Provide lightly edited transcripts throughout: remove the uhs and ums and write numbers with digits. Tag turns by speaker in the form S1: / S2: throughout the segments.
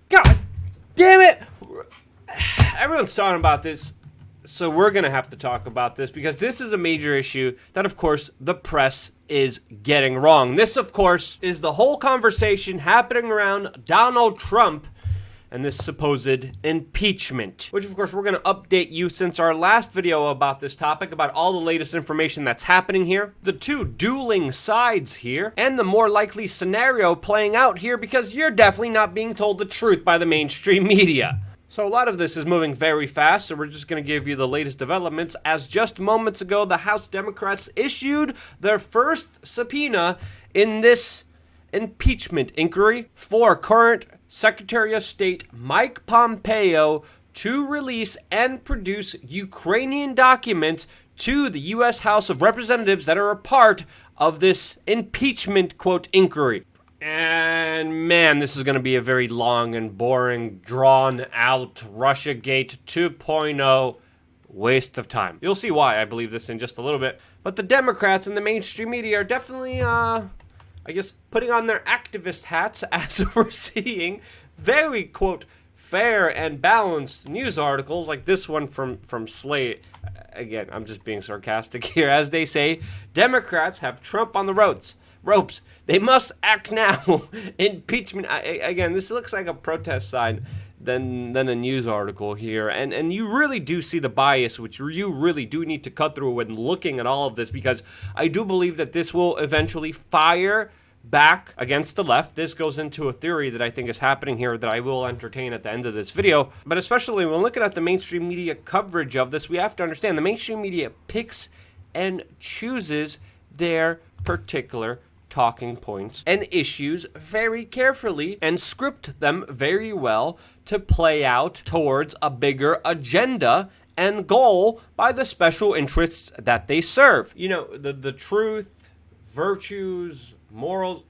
S1: God damn it! Everyone's talking about this, so we're going to have to talk about this because this is a major issue that, of course, the press is getting wrong. This, of course, is the whole conversation happening around Donald Trump and this supposed impeachment, which, of course, we're going to update you since our last video about this topic, about all the latest information that's happening here, the two dueling sides here, and the more likely scenario playing out here because you're definitely not being told the truth by the mainstream media. So a lot of this is moving very fast, so we're just going to give you the latest developments. As just moments ago, the House Democrats issued their first subpoena in this impeachment inquiry for current Secretary of State Mike Pompeo to release and produce Ukrainian documents to the U.S. House of Representatives that are a part of this impeachment, quote, inquiry. And man, this is going to be a very long and boring, drawn-out Russiagate 2.0 waste of time. You'll see why I believe this in just a little bit. But the Democrats and the mainstream media are definitely, I guess, putting on their activist hats as we're seeing very, quote, fair and balanced news articles like this one from Slate. Again, I'm just being sarcastic here. As they say, Democrats have Trump on the ropes. They must act now. Impeachment. Again, this looks like a protest sign than a news article here. And you really do see the bias, which you really do need to cut through when looking at all of this, because I do believe that this will eventually fire back against the left. This goes into a theory that I think is happening here that I will entertain at the end of this video. But especially when looking at the mainstream media coverage of this, we have to understand the mainstream media picks and chooses their particular talking points and issues very carefully and script them very well to play out towards a bigger agenda and goal by the special interests that they serve. You know, the truth, virtues, morals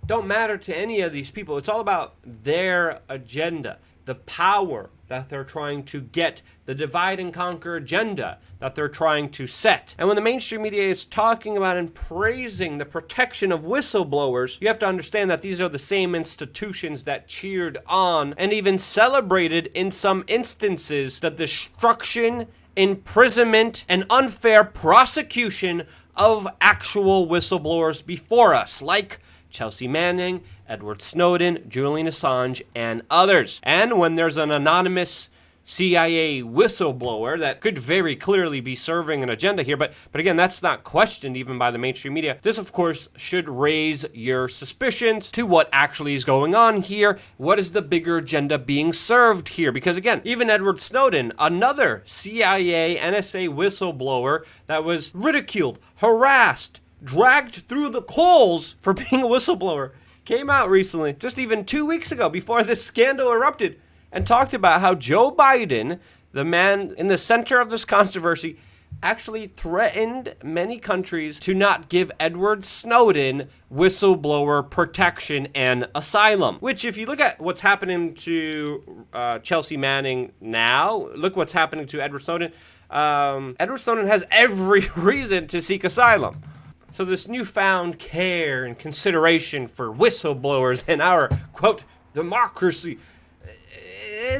S1: don't matter to any of these people. It's all about their agenda, the power that they're trying to get, the divide and conquer agenda that they're trying to set. And when the mainstream media is talking about and praising the protection of whistleblowers, you have to understand that these are the same institutions that cheered on and even celebrated in some instances the destruction, imprisonment, and unfair prosecution of actual whistleblowers before us, like Chelsea Manning, Edward Snowden, Julian Assange, and others. And when there's an anonymous CIA whistleblower that could very clearly be serving an agenda here, but again, that's not questioned even by the mainstream media. This, of course, should raise your suspicions to what actually is going on here. What is the bigger agenda being served here? Because again, even Edward Snowden, another CIA NSA whistleblower that was ridiculed, harassed, dragged through the coals for being a whistleblower, came out recently, just even 2 weeks ago before this scandal erupted, and talked about how Joe Biden, the man in the center of this controversy, actually threatened many countries to not give Edward Snowden whistleblower protection and asylum. Which, if you look at what's happening to Chelsea Manning now, look what's happening to Edward Snowden. Edward Snowden has every reason to seek asylum. So this newfound care and consideration for whistleblowers and our, quote, democracy,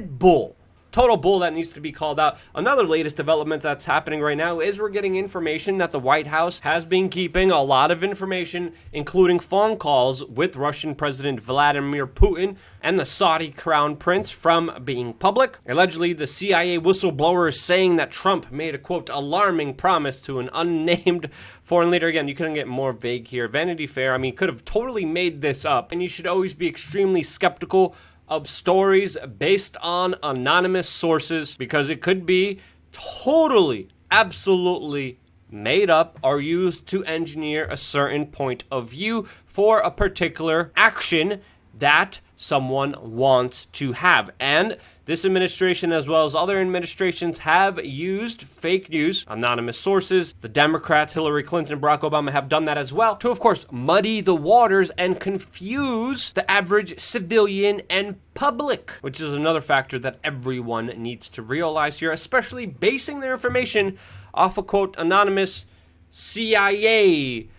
S1: bull. Total bull that needs to be called out. Another latest development that's happening right now is we're getting information that the White House has been keeping a lot of information, including phone calls with Russian President Vladimir Putin and the Saudi Crown Prince, from being public. Allegedly, the CIA whistleblower is saying that Trump made a, quote, alarming promise to an unnamed foreign leader. Again, you couldn't get more vague here. Vanity Fair, I mean, could have totally made this up. And you should always be extremely skeptical of stories based on anonymous sources, because it could be totally, absolutely made up or used to engineer a certain point of view for a particular action that someone wants to have. And this administration, as well as other administrations, have used fake news, anonymous sources. The Democrats, Hillary Clinton, Barack Obama, have done that as well to, of course, muddy the waters and confuse the average civilian and public, which is another factor that everyone needs to realize here, especially basing their information off a, quote, anonymous CIA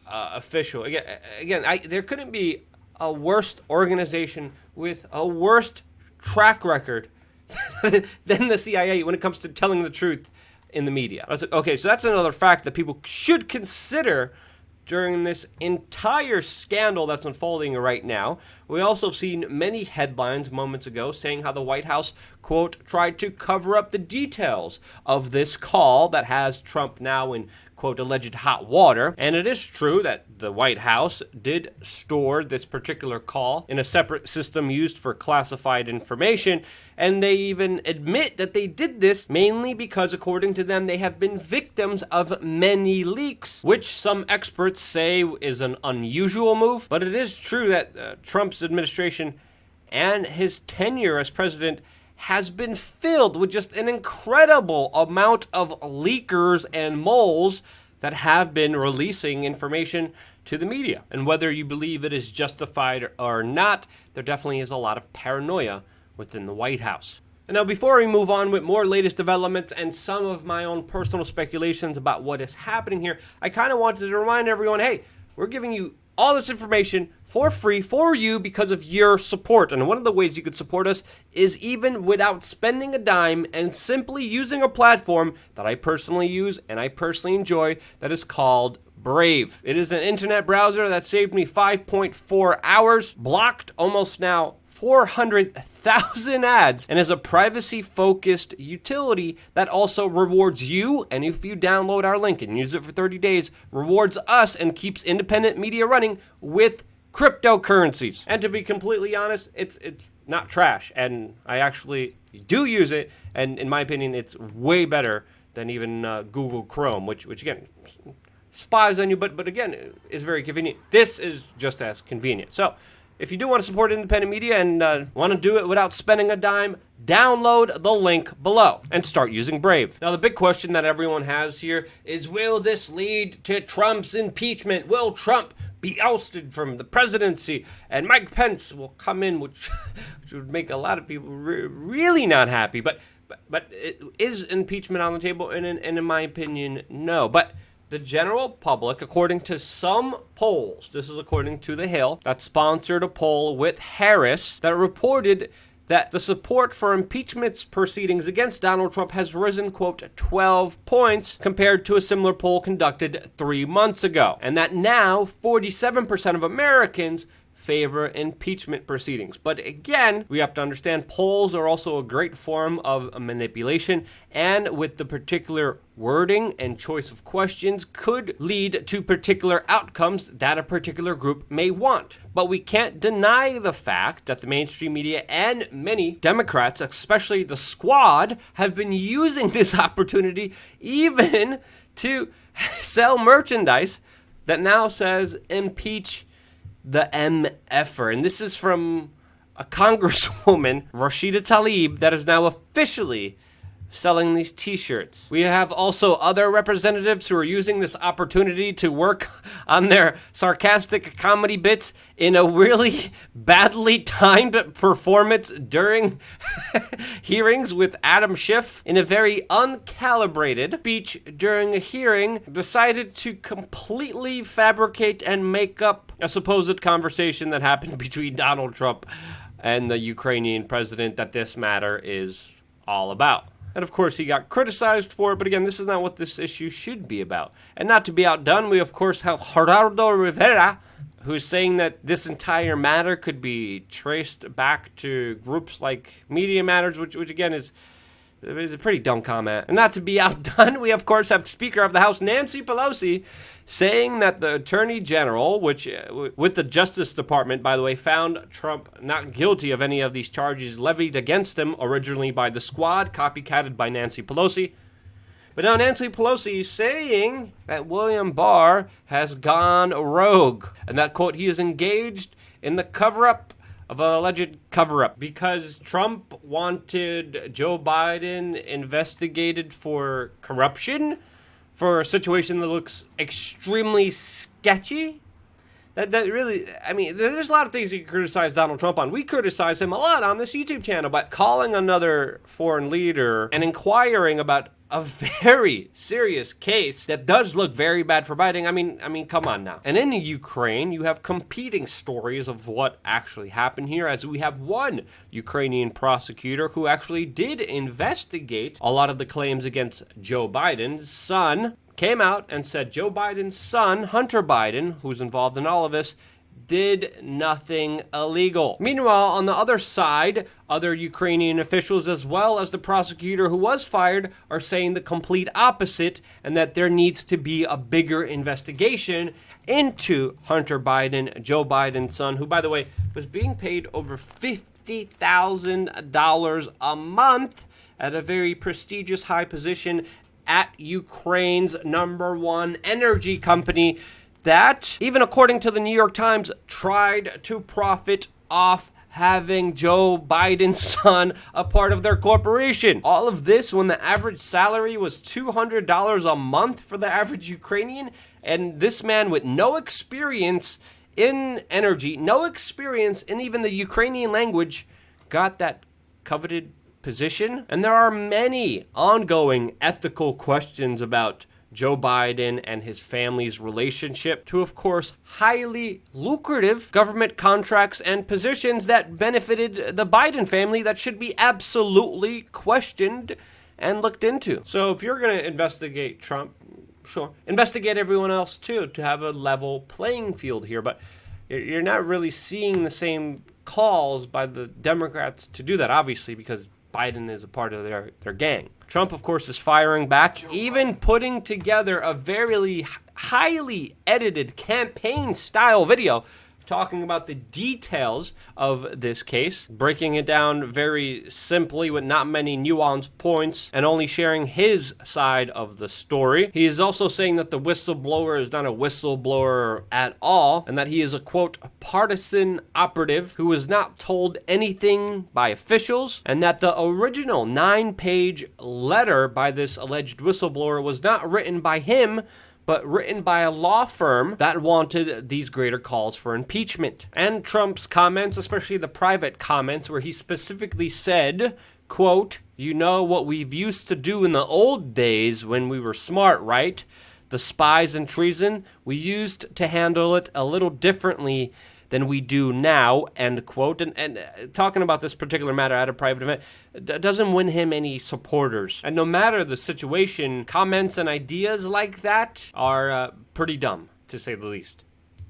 S1: official. Again, there couldn't be a worse organization with a worse track record than the CIA when it comes to telling the truth in the media. Okay, so that's another fact that people should consider during this entire scandal that's unfolding right now. We also have seen many headlines moments ago saying how the White House, quote, tried to cover up the details of this call that has Trump now in, quote, alleged hot water. And it is true that the White House did store this particular call in a separate system used for classified information. And they even admit that they did this mainly because, according to them, they have been victims of many leaks, which some experts say is an unusual move. But it is true that Trump's administration and his tenure as president has been filled with just an incredible amount of leakers and moles that have been releasing information to the media. And whether you believe it is justified or not, there definitely is a lot of paranoia within the White House. And now, before we move on with more latest developments and some of my own personal speculations about what is happening here, I kind of wanted to remind everyone, hey, we're giving you all this information for free for you because of your support. And one of the ways you could support us is even without spending a dime and simply using a platform that I personally use and I personally enjoy that is called Brave. It is an internet browser that saved me 5.4 hours, blocked almost now 400,000 ads, and is a privacy-focused utility that also rewards you, and if you download our link and use it for 30 days, rewards us and keeps independent media running with cryptocurrencies. And to be completely honest, it's not trash, and I actually do use it, and in my opinion, it's way better than even Google Chrome, which again, spies on you, but again, is very convenient. This is just as convenient. So, if you do want to support independent media and want to do it without spending a dime, download the link below and start using Brave. Now, the big question that everyone has here is, will this lead to Trump's impeachment? Will Trump be ousted from the presidency? And Mike Pence will come in, which would make a lot of people really not happy. But is impeachment on the table? And in my opinion, no. But the general public, according to some polls, this is according to The Hill, that sponsored a poll with Harris that reported that the support for impeachment proceedings against Donald Trump has risen, quote, 12 points compared to a similar poll conducted 3 months ago. And that now 47% of Americans favor impeachment proceedings. But again, we have to understand polls are also a great form of manipulation, and with the particular wording and choice of questions could lead to particular outcomes that a particular group may want. But we can't deny the fact that the mainstream media and many Democrats, especially the Squad, have been using this opportunity even to sell merchandise that now says impeach the MFer. And this is from a congresswoman, Rashida Tlaib, that is now officially selling these t-shirts. We have also other representatives who are using this opportunity to work on their sarcastic comedy bits in a really badly timed performance during hearings with Adam Schiff. In a very uncalibrated speech during a hearing, decided to completely fabricate and make up a supposed conversation that happened between Donald Trump and the Ukrainian president that this matter is all about. And of course, he got criticized for it, but again, this is not what this issue should be about. And not to be outdone, we of course have Gerardo Rivera, who's saying that this entire matter could be traced back to groups like Media Matters, which again is a pretty dumb comment. And not to be outdone, we of course have Speaker of the House Nancy Pelosi saying that the Attorney General, which with the Justice Department, by the way, found Trump not guilty of any of these charges levied against him originally by the Squad, copycatted by Nancy Pelosi. But now Nancy Pelosi is saying that William Barr has gone rogue, and that, quote, he is engaged in the cover-up of an alleged cover-up because Trump wanted Joe Biden investigated for corruption, for a situation that looks extremely sketchy. That really, I mean, there's a lot of things you can criticize Donald Trump on. We criticize him a lot on this YouTube channel, but calling another foreign leader and inquiring about a very serious case that does look very bad for Biden. I mean, come on now. And in Ukraine, you have competing stories of what actually happened here, as we have one Ukrainian prosecutor who actually did investigate a lot of the claims against Joe Biden's son, came out and said Joe Biden's son, Hunter Biden, who's involved in all of this, did nothing illegal. Meanwhile, on the other side, other Ukrainian officials, as well as the prosecutor who was fired, are saying the complete opposite, and that there needs to be a bigger investigation into Hunter Biden, Joe Biden's son, who, by the way, was being paid over $50,000 a month at a very prestigious high position at Ukraine's #1 energy company that, even according to the New York Times, tried to profit off having Joe Biden's son a part of their corporation. All of this when the average salary was $200 a month for the average Ukrainian, and this man with no experience in energy, no experience in even the Ukrainian language, got that coveted position. And there are many ongoing ethical questions about Joe Biden and his family's relationship to, of course, highly lucrative government contracts and positions that benefited the Biden family that should be absolutely questioned and looked into. So if you're going to investigate Trump, sure, investigate everyone else too, to have a level playing field here. But you're not really seeing the same calls by the Democrats to do that, obviously, because Biden is a part of their gang. Trump, of course, is firing back, even putting together a very highly edited campaign-style video talking about the details of this case, breaking it down very simply with not many nuanced points, and only sharing his side of the story. He is also saying that the whistleblower is not a whistleblower at all, and that he is a, quote, partisan operative who was not told anything by officials, and that the original 9-page letter by this alleged whistleblower was not written by him, but written by a law firm that wanted these greater calls for impeachment. And Trump's comments, especially the private comments, where he specifically said, quote, "You know what we've used to do in the old days when we were smart, right? The spies and treason, we used to handle it a little differently than we do now," end quote. And talking about this particular matter at a private event doesn't win him any supporters. And no matter the situation, comments and ideas like that are pretty dumb, to say the least.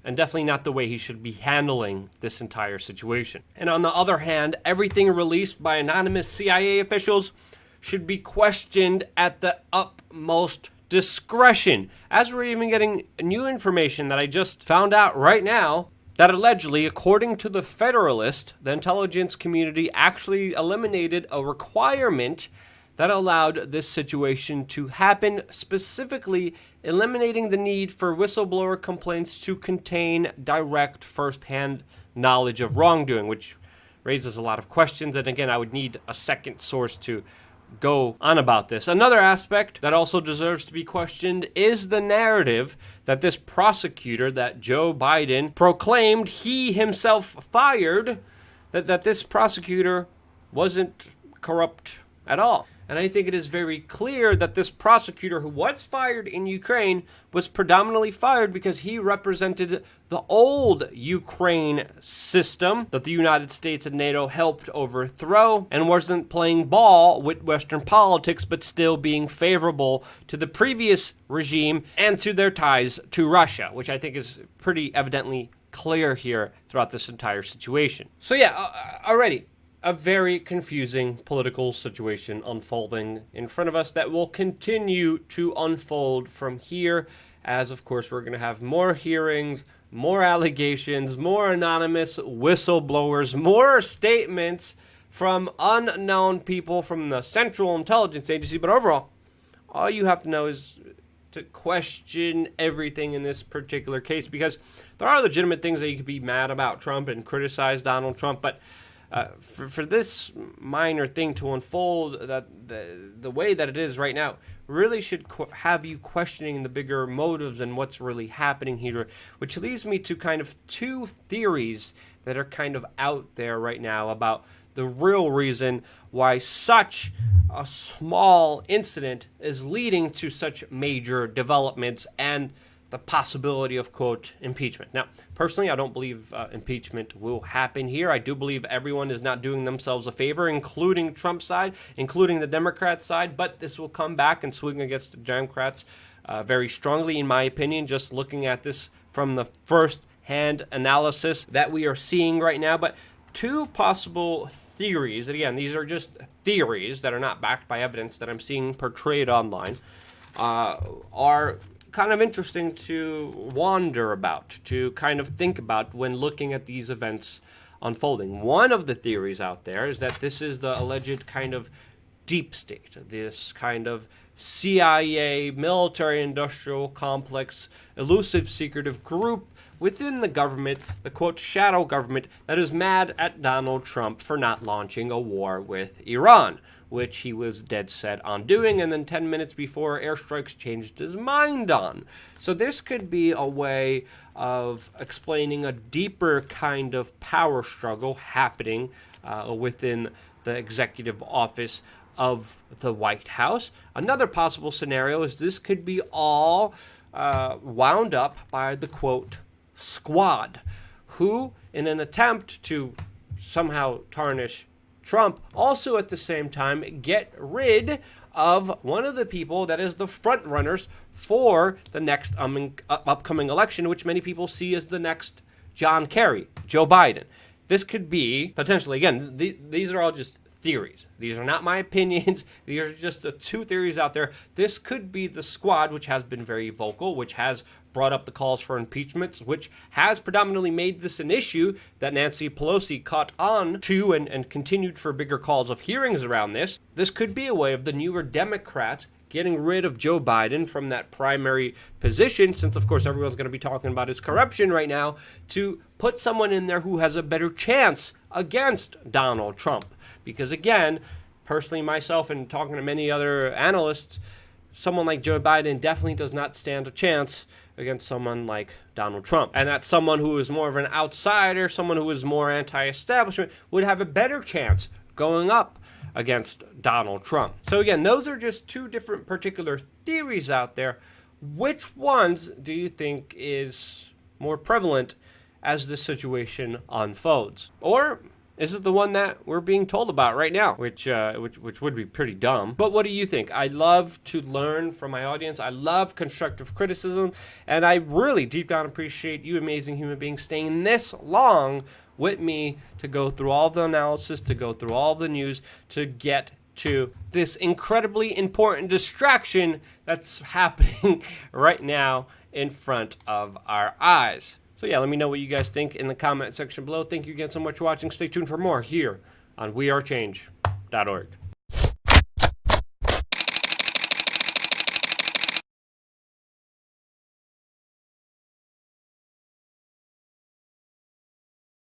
S1: And definitely not the way he should be handling this entire situation. And on the other hand, everything released by anonymous CIA officials should be questioned at the utmost discretion. As we're even getting new information that I just found out right now, that allegedly, according to the Federalist, the intelligence community actually eliminated a requirement that allowed this situation to happen, specifically eliminating the need for whistleblower complaints to contain direct first-hand knowledge of wrongdoing, which raises a lot of questions. And again, I would need a second source to go on about this. Another aspect that also deserves to be questioned is the narrative that this prosecutor that Joe Biden proclaimed he himself fired, that this prosecutor wasn't corrupt at all. And I think it is very clear that this prosecutor who was fired in Ukraine was predominantly fired because he represented the old Ukraine system that the United States and NATO helped overthrow, and wasn't playing ball with Western politics, but still being favorable to the previous regime and to their ties to Russia, which I think is pretty evidently clear here throughout this entire situation. So yeah, already a very confusing political situation unfolding in front of us that will continue to unfold from here, as of course we're going to have more hearings, more allegations, more anonymous whistleblowers, more statements from unknown people from the Central Intelligence Agency. But overall, all you have to know is to question everything in this particular case, because there are legitimate things that you could be mad about Trump and criticize Donald Trump, but for this minor thing to unfold that the way that it is right now really should have you questioning the bigger motives and what's really happening here, which leads me to kind of two theories that are kind of out there right now about the real reason why such a small incident is leading to such major developments and the possibility of, quote, impeachment. Now, personally, I don't believe impeachment will happen here. I do believe everyone is not doing themselves a favor, including Trump's side, including the Democrat side, but this will come back and swing against the Democrats very strongly, in my opinion, just looking at this from the first-hand analysis that we are seeing right now. But two possible theories, and again, these are just theories that are not backed by evidence that I'm seeing portrayed online, are kind of interesting to wonder about, to kind of think about when looking at these events unfolding. One of the theories out there is that this is the alleged kind of deep state, this kind of CIA, military-industrial complex, elusive, secretive group within the government, the quote, shadow government, that is mad at Donald Trump for not launching a war with Iran, which he was dead set on doing, and then 10 minutes before, airstrikes changed his mind on. So this could be a way of explaining a deeper kind of power struggle happening within the executive office of the White House. Another possible scenario is this could be all wound up by the, quote, squad, who, in an attempt to somehow tarnish Trump, also at the same time get rid of one of the people that is the front runners for the next upcoming election, which many people see as the next John Kerry, Joe Biden. This could be potentially, again, these are all just theories. These are not my opinions. These are just the two theories out there. This could be the squad, which has been very vocal, which has brought up the calls for impeachments, which has predominantly made this an issue that Nancy Pelosi caught on to and continued for bigger calls of hearings around this. This could be a way of the newer Democrats getting rid of Joe Biden from that primary position, since, of course, everyone's going to be talking about his corruption right now, to put someone in there who has a better chance against Donald Trump. Because, again, personally myself and talking to many other analysts, someone like Joe Biden definitely does not stand a chance against someone like Donald Trump. And that someone who is more of an outsider, someone who is more anti-establishment, would have a better chance going up against Donald Trump. So again, those are just two different particular theories out there. Which ones do you think is more prevalent as this situation unfolds? Or is it the one that we're being told about right now, which would be pretty dumb? But what do you think? I love to learn from my audience. I love constructive criticism, and I really deep down appreciate you amazing human beings staying this long with me to go through all the analysis, to go through all the news, to get to this incredibly important distraction that's happening right now in front of our eyes. So yeah, let me know what you guys think in the comment section below. Thank you again so much for watching. Stay tuned for more here on WeAreChange.org.